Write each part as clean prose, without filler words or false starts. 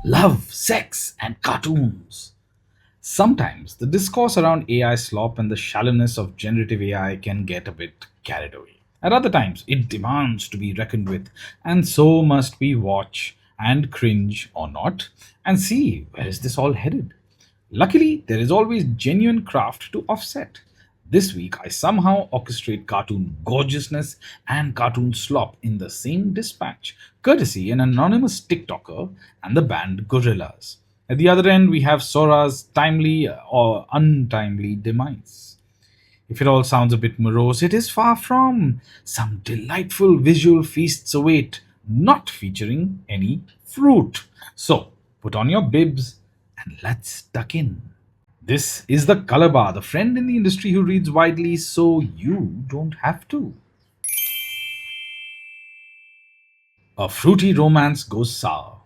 Love, sex, and cartoons. Sometimes the discourse around AI slop and the shallowness of generative AI can get a bit carried away. At other times, it demands to be reckoned with, and so must we watch and cringe or not and see where is this all headed. Luckily, there is always genuine craft to offset. This week, I somehow orchestrate cartoon gorgeousness and cartoon slop in the same dispatch, courtesy an anonymous TikToker and the band Gorillaz. At the other end, we have Sora's timely or untimely demise. If it all sounds a bit morose, it is far from. Some delightful visual feasts await, not featuring any fruit. So, put on your bibs and let's duck in. This is the color bar, the friend in the industry who reads widely so you don't have to. A fruity romance goes sour.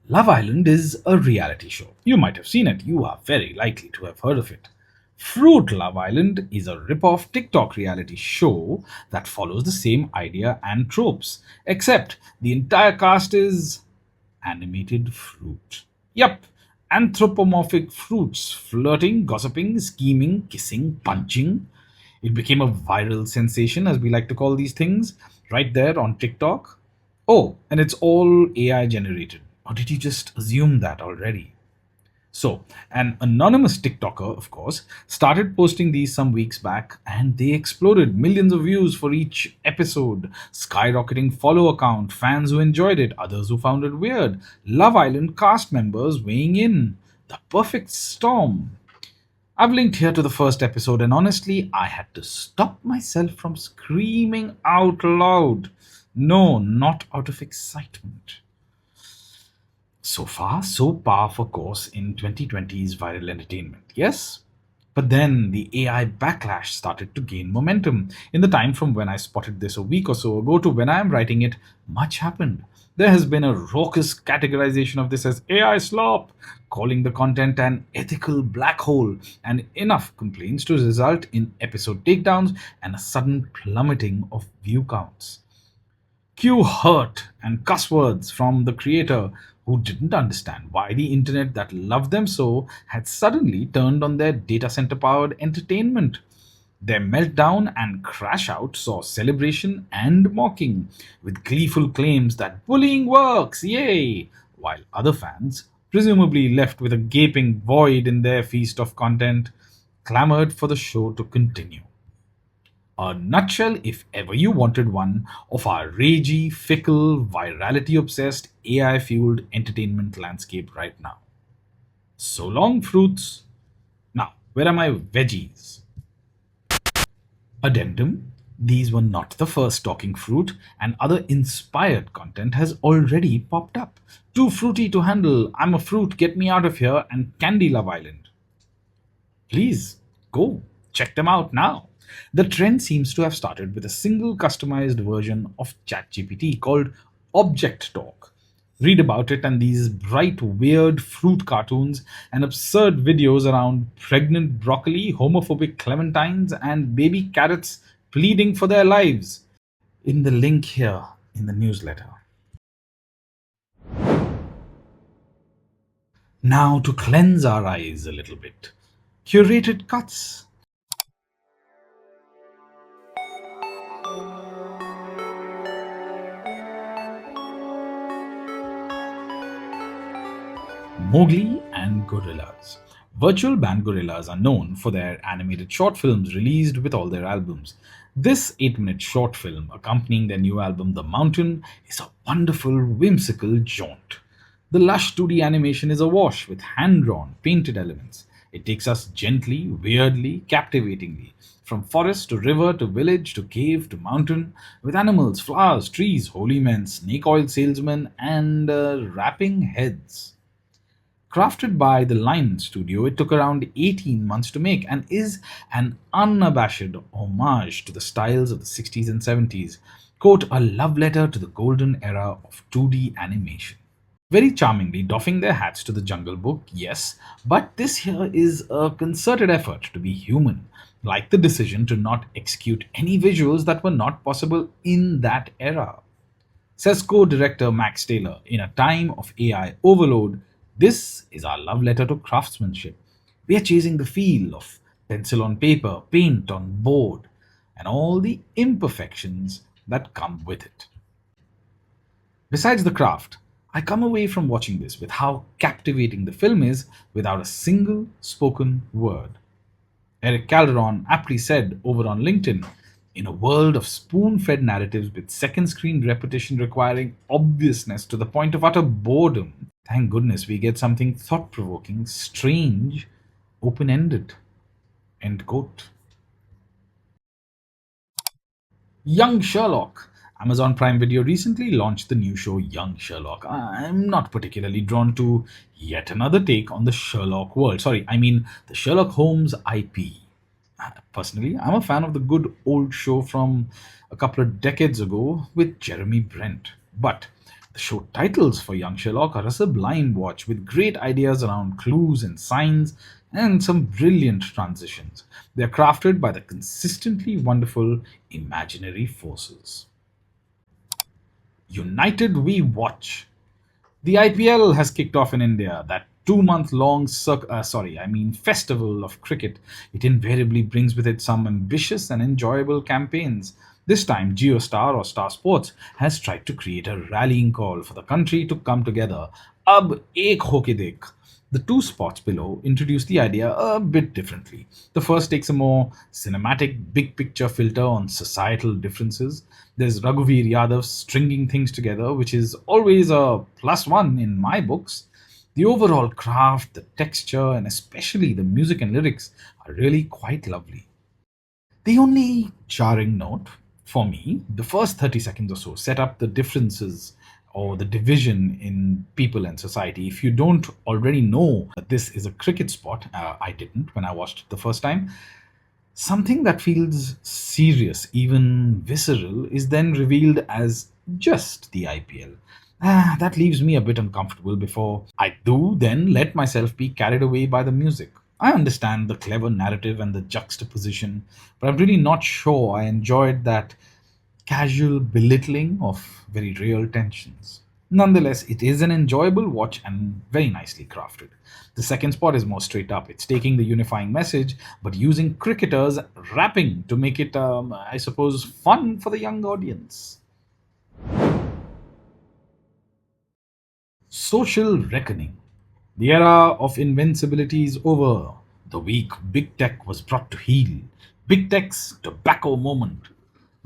Love Island is a reality show. You might have seen it. You are very likely to have heard of it. Fruit Love Island is a rip-off TikTok reality show that follows the same idea and tropes, except the entire cast is animated fruit. Yup, anthropomorphic fruits flirting, gossiping, scheming, kissing, punching. It became a viral sensation, as we like to call these things, right there on TikTok. Oh, and it's all AI generated. Or did you just assume that already? So, an anonymous TikToker, of course, started posting these some weeks back and they exploded millions of views for each episode, skyrocketing follow count, fans who enjoyed it, others who found it weird, Love Island cast members weighing in. The perfect storm. I've linked here to the first episode, and honestly, I had to stop myself from screaming out loud. No, not out of excitement. So far, so par for course in 2020's viral entertainment, yes? But then the AI backlash started to gain momentum. In the time from when I spotted this a week or so ago to when I am writing it, much happened. There has been a raucous categorization of this as AI slop, calling the content an ethical black hole, and enough complaints to result in episode takedowns and a sudden plummeting of view counts. Cue hurt and cuss words from the creator who didn't understand why the internet that loved them so had suddenly turned on their data center powered entertainment. Their meltdown and crash out saw celebration and mocking, with gleeful claims that bullying works, yay! While other fans, presumably left with a gaping void in their feast of content, clamored for the show to continue. A nutshell, if ever you wanted one, of our ragey, fickle, virality obsessed, AI fueled entertainment landscape right now. So long, fruits. Now, where are my veggies? Addendum: these were not the first talking fruit, and other inspired content has already popped up. Too fruity to handle, I'm a fruit, get me out of here, and Candy Love Island. Please go check them out now. The trend seems to have started with a single customized version of ChatGPT called Object Talk. Read about it and these bright, weird fruit cartoons and absurd videos around pregnant broccoli, homophobic clementines, and baby carrots pleading for their lives in the link here in the newsletter. Now, to cleanse our eyes a little bit, curated cuts. Mowgli and Gorillaz. Virtual band Gorillaz are known for their animated short films released with all their albums. This 8-minute short film accompanying their new album The Mountain is a wonderful, whimsical jaunt. The lush 2D animation is awash with hand drawn, painted elements. It takes us gently, weirdly, captivatingly, from forest to river to village to cave to mountain, with animals, flowers, trees, holy men, snake oil salesmen, and rapping heads. Crafted by the Lion Studio, it took around 18 months to make and is an unabashed homage to the styles of the 60s and 70s. Quote, a love letter to the golden era of 2D animation. Very charmingly doffing their hats to the Jungle Book, yes, but this here is a concerted effort to be human, like the decision to not execute any visuals that were not possible in that era. Says co director Max Taylor, in a time of AI overload, This is our love letter to craftsmanship. We are chasing the feel of pencil on paper, paint on board, and all the imperfections that come with it. Besides the craft, I come away from watching this with how captivating the film is without a single spoken word. Eric Calderon aptly said over on LinkedIn, in a world of spoon fed narratives with second screen repetition requiring obviousness to the point of utter boredom, thank goodness we get something thought provoking, strange, open ended. End quote. Young Sherlock. Amazon Prime Video recently launched the new show Young Sherlock. I'm not particularly drawn to yet another take on the Sherlock world. Sorry, I mean the Sherlock Holmes IP. Personally, I'm a fan of the good old show from a couple of decades ago with Jeremy Brent. But the show titles for Young Sherlock are a sublime watch with great ideas around clues and signs and some brilliant transitions. They're crafted by the consistently wonderful imaginary forces. United We Watch. The IPL has kicked off in India. That 2 month long festival of cricket. It invariably brings with it some ambitious and enjoyable campaigns. This time, GeoStar or Star Sports has tried to create a rallying call for the country to come together. Ab ek hoke dekh. The two spots below introduce the idea a bit differently. The first takes a more cinematic, big picture filter on societal differences. There's Raghuveer Yadav stringing things together, which is always a plus one in my books. The overall craft, the texture, and especially the music and lyrics are really quite lovely. The only jarring note for me, the first 30 seconds or so set up the differences or the division in people and society. If you don't already know that this is a cricket spot, I didn't when I watched it the first time, something that feels serious, even visceral, is then revealed as just the IPL. That leaves me a bit uncomfortable before I do then let myself be carried away by the music. I understand the clever narrative and the juxtaposition, but I'm really not sure I enjoyed that casual belittling of very real tensions. Nonetheless, it is an enjoyable watch and very nicely crafted. The second spot is more straight up. It's taking the unifying message, but using cricketers rapping to make it, I suppose, fun for the young audience. Social reckoning. The era of invincibility is over. The weak big tech was brought to heel. Big tech's tobacco moment.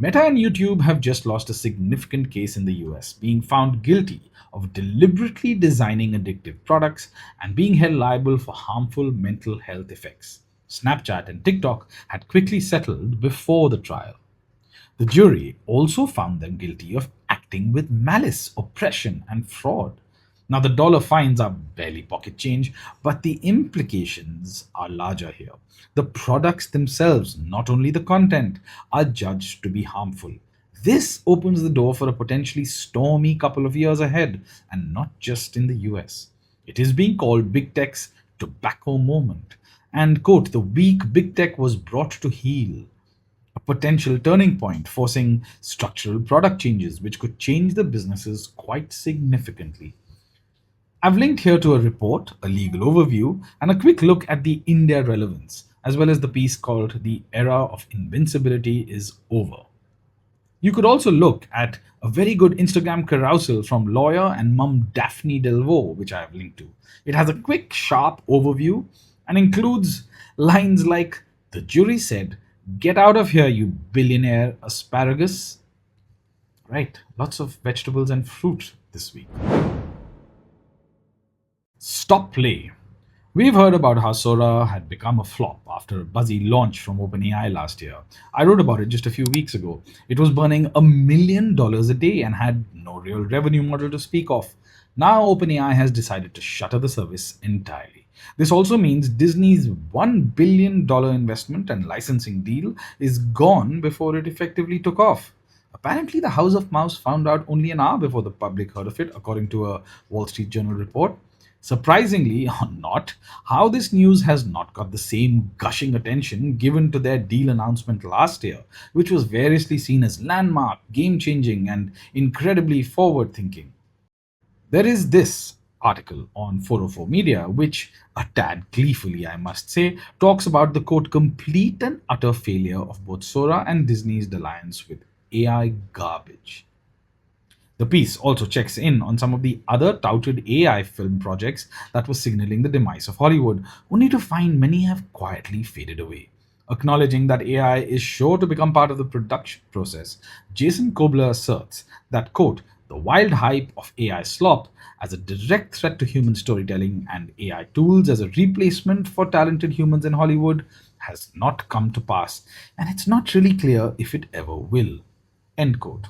Meta and YouTube have just lost a significant case in the US, being found guilty of deliberately designing addictive products and being held liable for harmful mental health effects. Snapchat and TikTok had quickly settled before the trial. The jury also found them guilty of acting with malice, oppression, and fraud. Now, the dollar fines are barely pocket change, but the implications are larger here. The products themselves, not only the content, are judged to be harmful. This opens the door for a potentially stormy couple of years ahead, and not just in the US. It is being called Big Tech's tobacco moment. And, quote, the weak Big Tech was brought to heel, a potential turning point, forcing structural product changes which could change the businesses quite significantly. I've linked here to a report, a legal overview, and a quick look at the India relevance, as well as the piece called The Era of Invincibility is Over. You could also look at a very good Instagram carousel from lawyer and mum Daphne Delvaux, which I have linked to. It has a quick, sharp overview and includes lines like, the jury said, get out of here, you billionaire asparagus. Right, lots of vegetables and fruit this week. Stop play. We've heard about how Sora had become a flop after a buzzy launch from OpenAI last year. I wrote about it just a few weeks ago. It was burning $1 million a day and had no real revenue model to speak of. Now OpenAI has decided to shutter the service entirely. This also means Disney's $1 billion investment and licensing deal is gone before it effectively took off. Apparently, the House of Mouse found out only an hour before the public heard of it, according to a Wall Street Journal report. Surprisingly or not, how this news has not got the same gushing attention given to their deal announcement last year, which was variously seen as landmark, game changing, and incredibly forward thinking. There is this. article on 404 Media, which, a tad gleefully, I must say, talks about the quote complete and utter failure of both Sora and Disney's alliance with AI garbage. The piece also checks in on some of the other touted AI film projects that were signaling the demise of Hollywood, only to find many have quietly faded away. Acknowledging that AI is sure to become part of the production process, Jason Kobler asserts that, quote, the wild hype of AI slop as a direct threat to human storytelling and AI tools as a replacement for talented humans in Hollywood has not come to pass, and it's not really clear if it ever will. End quote.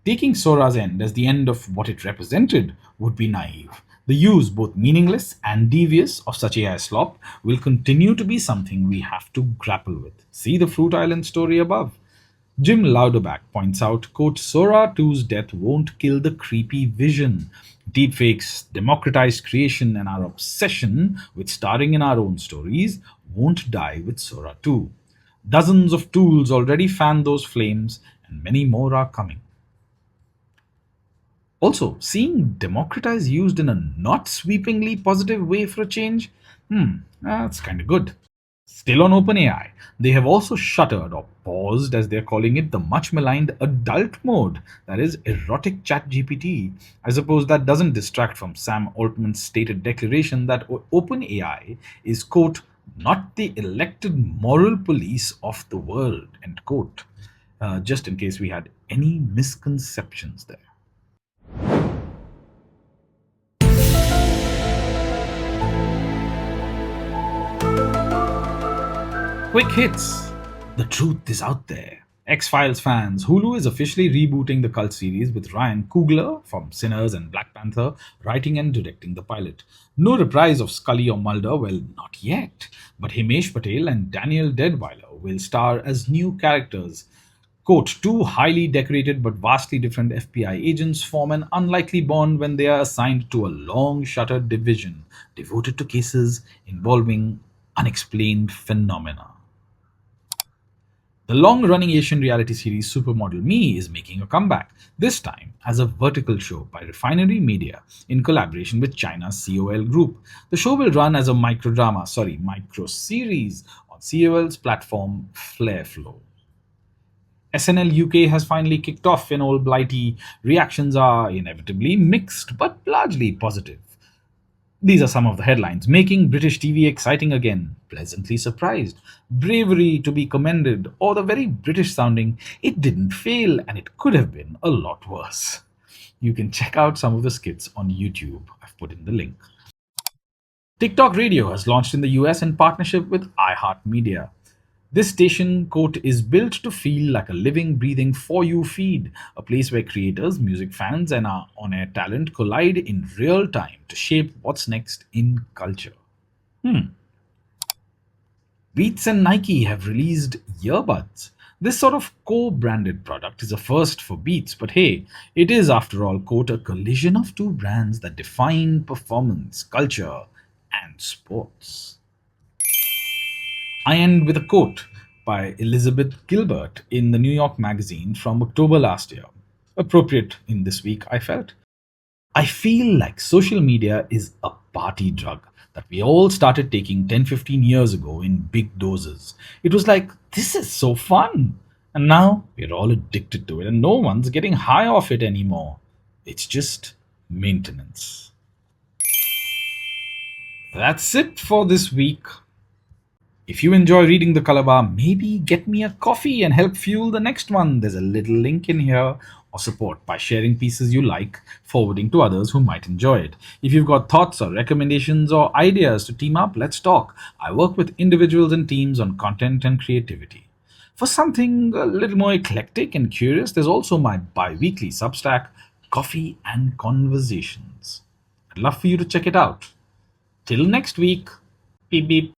Taking Sora's end as the end of what it represented would be naive. The use, both meaningless and devious, of such AI slop will continue to be something we have to grapple with. See the Fruit Island story above. Jim Louderback points out, quote, Sora 2's death won't kill the creepy vision. Deepfakes, democratized creation, and our obsession with starring in our own stories won't die with Sora 2. Dozens of tools already fan those flames, and many more are coming. Also, seeing democratize used in a not sweepingly positive way for a change, that's kind of good. Still on OpenAI, they have also shuttered or paused, as they're calling it, the much maligned adult mode, that is, erotic chat GPT. I suppose that doesn't distract from Sam Altman's stated declaration that OpenAI is, quote, not the elected moral police of the world, end quote. Just in case we had any misconceptions there. Quick hits. The truth is out there. X Files fans, Hulu is officially rebooting the cult series with Ryan Coogler from Sinners and Black Panther writing and directing the pilot. No reprise of Scully or Mulder, well, not yet, but Himesh Patel and Daniel Deadweiler will star as new characters. Quote, two highly decorated but vastly different FBI agents form an unlikely bond when they are assigned to a long shuttered division devoted to cases involving unexplained phenomena. The long-running Asian reality series Supermodel Me is making a comeback, this time as a vertical show by Refinery Media in collaboration with China's COL Group. The show will run as a micro-series on COL's platform Flareflow. SNL UK has finally kicked off in Old Blighty. Reactions are inevitably mixed, but largely positive. These are some of the headlines. Making British TV exciting again. Pleasantly surprised. Bravery to be commended. Or the very British sounding, it didn't fail and it could have been a lot worse. You can check out some of the skits on YouTube. I've put in the link. TikTok Radio has launched in the US in partnership with iHeartMedia. This station, quote, is built to feel like a living, breathing For You feed, a place where creators, music fans, and our on air talent collide in real time to shape what's next in culture. Beats and Nike have released earbuds. This sort of co branded product is a first for Beats, but hey, it is, after all, quote, a collision of two brands that define performance, culture, and sports. I end with a quote by Elizabeth Gilbert in the New York Magazine from October last year. Appropriate in this week, I felt. I feel like social media is a party drug that we all started taking 10-15 years ago in big doses. It was like, this is so fun. And now we're all addicted to it and no one's getting high off it anymore. It's just maintenance. That's it for this week. If you enjoy reading the Color Bar, maybe get me a coffee and help fuel the next one. There's a little link in here. Or support by sharing pieces you like, forwarding to others who might enjoy it. If you've got thoughts or recommendations or ideas to team up, let's talk. I work with individuals and teams on content and creativity. For something a little more eclectic and curious, there's also my bi-weekly Substack, Coffee and Conversations. I'd love for you to check it out. Till next week, beep beep.